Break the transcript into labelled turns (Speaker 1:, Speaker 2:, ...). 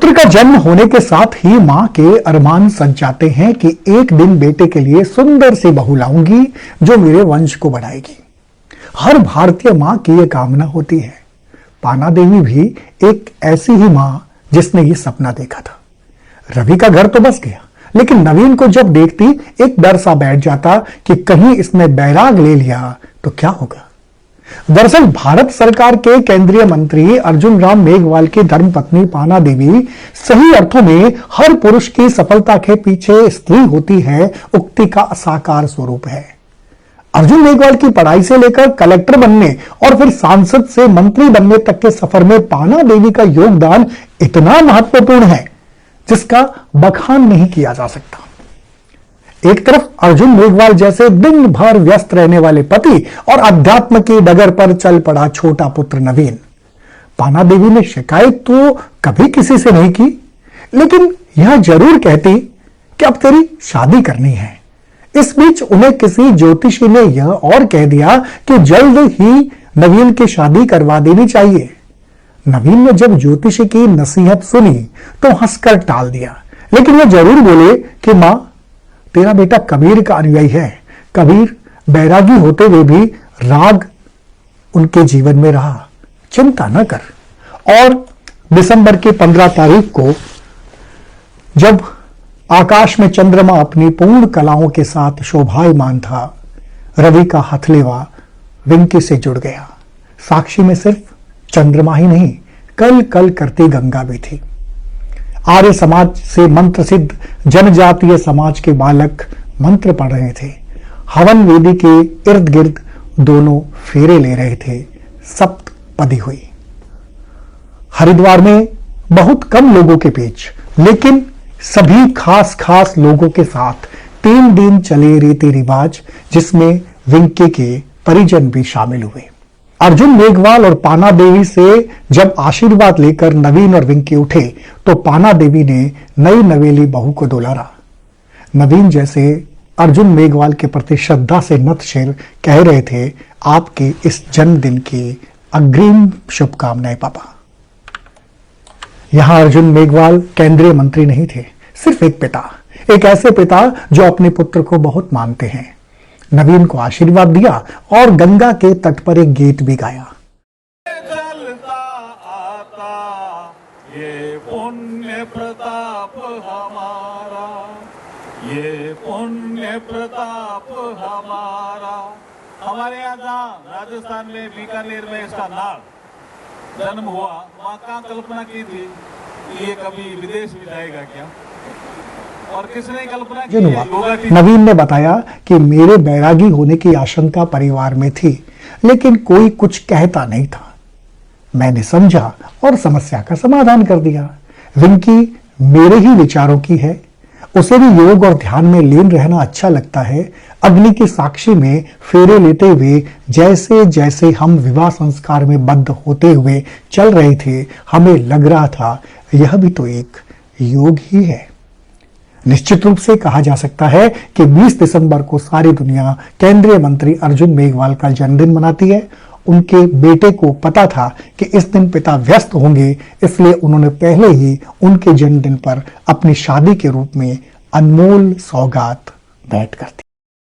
Speaker 1: पुत्र का जन्म होने के साथ ही मां के अरमान सज जाते हैं कि एक दिन बेटे के लिए सुंदर सी बहू लाऊंगी जो मेरे वंश को बढ़ाएगी। हर भारतीय मां की यह कामना होती है। पाना देवी भी एक ऐसी ही मां जिसने ये सपना देखा था। रवि का घर तो बस गया, लेकिन नवीन को जब देखती एक डर सा बैठ जाता कि कहीं इसने बैराग ले लिया तो क्या होगा। दरअसल भारत सरकार के केंद्रीय मंत्री अर्जुन राम मेघवाल की धर्मपत्नी पाना देवी सही अर्थों में हर पुरुष की सफलता के पीछे स्त्री होती है उक्ति का साकार स्वरूप है। अर्जुन मेघवाल की पढ़ाई से लेकर कलेक्टर बनने और फिर सांसद से मंत्री बनने तक के सफर में पाना देवी का योगदान इतना महत्वपूर्ण है जिसका बखान नहीं किया जा सकता। एक तरफ अर्जुन मेघवाल जैसे दिन भर व्यस्त रहने वाले पति और अध्यात्म की डगर पर चल पड़ा छोटा पुत्र नवीन। पाना देवी ने शिकायत तो कभी किसी से नहीं की, लेकिन यह जरूर कहती कि अब तेरी शादी करनी है। इस बीच उन्हें किसी ज्योतिषी ने यह और कह दिया कि जल्द ही नवीन की शादी करवा देनी चाहिए। नवीन ने जब ज्योतिषी की नसीहत सुनी तो हंसकर टाल दिया, लेकिन वह जरूर बोले कि मां, तेरा बेटा कबीर का अनुयायी है। कबीर बैरागी होते हुए भी राग उनके जीवन में रहा, चिंता न कर। और दिसंबर की 15 तारीख को जब आकाश में चंद्रमा अपनी पूर्ण कलाओं के साथ शोभायमान था, रवि का हथलेवा विंकी से जुड़ गया। साक्षी में सिर्फ चंद्रमा ही नहीं, कल कल करती गंगा भी थी। आर्य समाज से मंत्र सिद्ध जनजातीय समाज के बालक मंत्र पढ़ रहे थे। हवन वेदी के इर्द गिर्द दोनों फेरे ले रहे थे। सप्तपदी हुई। हरिद्वार में बहुत कम लोगों के बीच, लेकिन सभी खास खास लोगों के साथ 3 दिन चले रीति रिवाज, जिसमें विंकी के परिजन भी शामिल हुए। अर्जुन मेघवाल और पाना देवी से जब आशीर्वाद लेकर नवीन और विंकी उठे तो पाना देवी ने नई नवेली बहू को दुलारा। नवीन जैसे अर्जुन मेघवाल के प्रति श्रद्धा से नत शिर कह रहे थे, आपके इस जन्मदिन की अग्रिम शुभकामनाएं पापा। यहां अर्जुन मेघवाल केंद्रीय मंत्री नहीं थे, सिर्फ एक पिता, एक ऐसे पिता जो अपने पुत्र को बहुत मानते हैं। नवीन को आशीर्वाद दिया और गंगा के तट पर एक गीत भी गाया।
Speaker 2: चलता आता ये पुण्य प्रताप हमारा, ये पुण्य प्रताप हमारा। हमारे यहाँ राजस्थान में बीकानेर में इसका नाम जन्म हुआ, वहाँ का कल्पना की थी ये कभी विदेश में जाएगा क्या, और किसने कल्पना की?
Speaker 1: नवीन ने बताया कि मेरे बैरागी होने की आशंका परिवार में थी, लेकिन कोई कुछ कहता नहीं था। मैंने समझा और समस्या का समाधान कर दिया। विंकी मेरे ही विचारों की है, उसे भी योग और ध्यान में लीन रहना अच्छा लगता है। अग्नि की साक्षी में फेरे लेते हुए जैसे जैसे हम विवाह संस्कार में बद्ध होते हुए चल रहे थे, हमें लग रहा था यह भी तो एक योग ही है। निश्चित रूप से कहा जा सकता है कि 20 दिसंबर को सारी दुनिया केंद्रीय मंत्री अर्जुन मेघवाल का जन्मदिन मनाती है। उनके बेटे को पता था कि इस दिन पिता व्यस्त होंगे, इसलिए उन्होंने पहले ही उनके जन्मदिन पर अपनी शादी के रूप में अनमोल सौगात भेंट कर दी।